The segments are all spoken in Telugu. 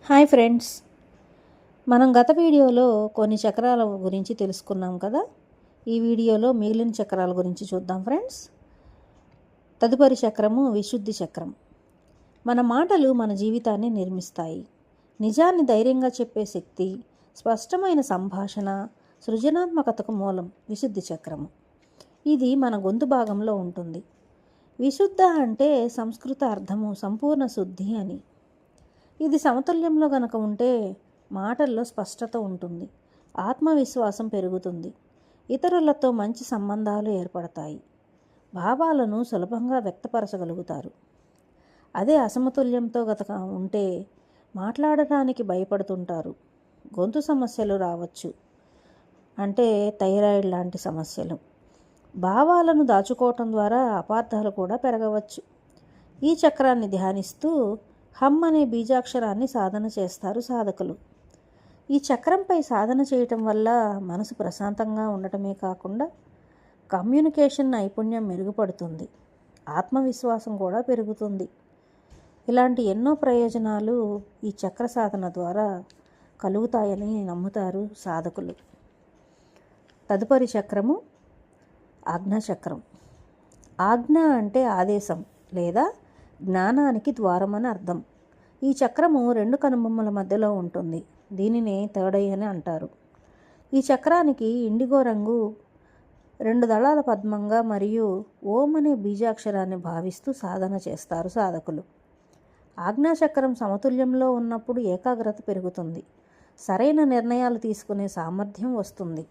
హాయ్ ఫ్రెండ్స్, మనం గత వీడియోలో కొన్ని చక్రాల గురించి తెలుసుకున్నాం కదా. ఈ వీడియోలో మిగిలిన చక్రాల గురించి చూద్దాం ఫ్రెండ్స్. తదుపరి చక్రము విశుద్ధి చక్రం. మన మాటలు మన జీవితాన్ని నిర్మిస్తాయి. నిజాన్ని ధైర్యంగా చెప్పే శక్తి, స్పష్టమైన సంభాషణ, సృజనాత్మకతకు మూలం విశుద్ధి చక్రము. ఇది మన గొంతు భాగంలో ఉంటుంది. విశుద్ధ అంటే సంస్కృత అర్థము సంపూర్ణ శుద్ధి అని. ఇది సమతుల్యంలో గనక ఉంటే మాటల్లో స్పష్టత ఉంటుంది, ఆత్మవిశ్వాసం పెరుగుతుంది, ఇతరులతో మంచి సంబంధాలు ఏర్పడతాయి, భావాలను సులభంగా వ్యక్తపరచగలుగుతారు. అదే అసమతుల్యంతో గనక ఉంటే మాట్లాడటానికి భయపడుతుంటారు, గొంతు సమస్యలు రావచ్చు, అంటే థైరాయిడ్ లాంటి సమస్యలు. భావాలను దాచుకోవటం ద్వారా అపార్థాలు కూడా పెరగవచ్చు. ఈ చక్రాన్ని ధ్యానిస్తూ హమ్ అనే బీజాక్షరాన్ని సాధన చేస్తారు సాధకులు. ఈ చక్రంపై సాధన చేయటం వల్ల మనసు ప్రశాంతంగా ఉండటమే కాకుండా కమ్యూనికేషన్ నైపుణ్యం మెరుగుపడుతుంది, ఆత్మవిశ్వాసం కూడా పెరుగుతుంది. ఇలాంటి ఎన్నో ప్రయోజనాలు ఈ చక్ర సాధన ద్వారా కలుగుతాయని నమ్ముతారు సాధకులు. తదుపరి చక్రము ఆజ్ఞాచక్రం. ఆజ్ఞ అంటే ఆదేశం లేదా జ్ఞానానికి ద్వారం అని అర్థం. ఈ చక్రము రెండు కనుబొమ్మల మధ్యలో ఉంటుంది. దీనినే థర్డ్ ఐ అని అంటారు. ఈ చక్రానికి ఇండిగో రంగు, 2 దళాల పద్మంగా మరియు ఓం అనే బీజాక్షరాన్ని భావిస్తూ సాధన చేస్తారు సాధకులు. ఆజ్ఞాచక్రం సమతుల్యంలో ఉన్నప్పుడు ఏకాగ్రత పెరుగుతుంది, సరైన నిర్ణయాలు తీసుకునే సామర్థ్యం వస్తుంది,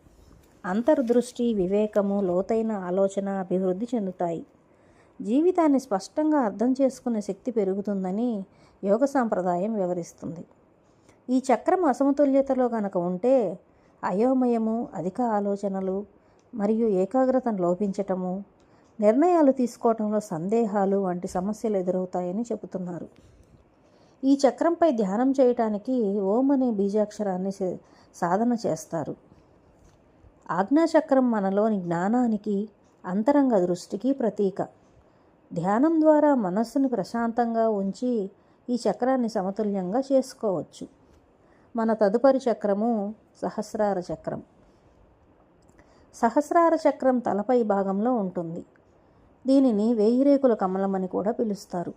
అంతర్దృష్టి, వివేకము, లోతైన ఆలోచన అభివృద్ధి చెందుతాయి. జీవితాన్ని స్పష్టంగా అర్థం చేసుకునే శక్తి పెరుగుతుందని యోగ సాంప్రదాయం వివరిస్తుంది. ఈ చక్రం అసమతుల్యతలో గనక ఉంటే అయోమయము, అధిక ఆలోచనలు మరియు ఏకాగ్రతను లోపించటము, నిర్ణయాలు తీసుకోవటంలో సందేహాలు వంటి సమస్యలు ఎదురవుతాయని చెబుతున్నారు. ఈ చక్రంపై ధ్యానం చేయటానికి ఓం అనే బీజాక్షరాన్ని సాధన చేస్తారు. ఆజ్ఞాచక్రం మనలోని జ్ఞానానికి, అంతరంగ దృష్టికి ప్రతీక. ధ్యానం ద్వారా మనస్సుని ప్రశాంతంగా ఉంచి ఈ చక్రాన్ని సమతుల్యంగా చేసుకోవచ్చు. మన తదుపరి చక్రము సహస్రార చక్రం. సహస్రార చక్రం తలపై భాగంలో ఉంటుంది. దీనిని 1000 రేకుల కమలం అని కూడా పిలుస్తారు.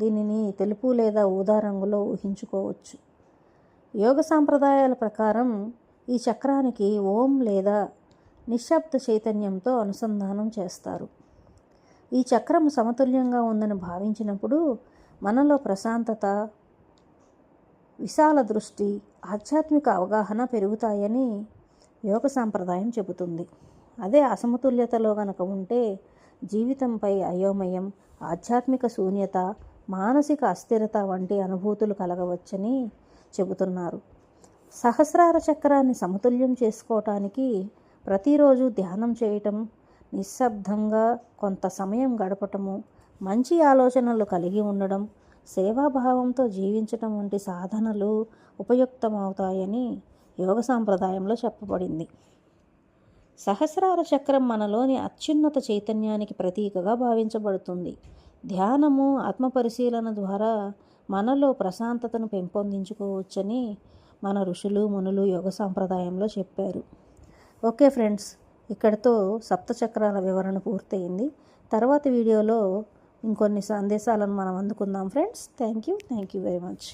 దీనిని తెలుపు లేదా ఊదా రంగులో ఊహించుకోవచ్చు. యోగ సాంప్రదాయాల ప్రకారం ఈ చక్రానికి ఓం లేదా నిశ్శబ్ద చైతన్యంతో అనుసంధానం చేస్తారు. ఈ చక్రం సమతుల్యంగా ఉందని భావించినప్పుడు మనలో ప్రశాంతత, విశాల దృష్టి, ఆధ్యాత్మిక అవగాహన పెరుగుతాయని యోగ సాంప్రదాయం చెబుతుంది. అదే అసమతుల్యతలో గనక ఉంటే జీవితంపై అయోమయం, ఆధ్యాత్మిక శూన్యత, మానసిక అస్థిరత వంటి అనుభూతులు కలగవచ్చని చెబుతున్నారు. సహస్రార చక్రాన్ని సమతుల్యం చేసుకోవటానికి ప్రతిరోజు ధ్యానం చేయటం, నిశ్శబ్దంగా కొంత సమయం గడపటము, మంచి ఆలోచనలు కలిగి ఉండడం, సేవాభావంతో జీవించటం వంటి సాధనలు ఉపయుక్తమవుతాయని యోగ సాంప్రదాయంలో చెప్పబడింది. సహస్రార చక్రం మనలోని అత్యున్నత చైతన్యానికి ప్రతీకగా భావించబడుతుంది. ధ్యానము, ఆత్మపరిశీలన ద్వారా మనలో ప్రశాంతతను పెంపొందించుకోవచ్చని మన ఋషులు, మునులు యోగ సాంప్రదాయంలో చెప్పారు. ఓకే ఫ్రెండ్స్, ఇక్కడితో సప్తచక్రాల వివరణ పూర్తయింది. తర్వాత వీడియోలో ఇంకొన్ని సందేశాలను మనం అందుకుందాం friends. Thank you very much.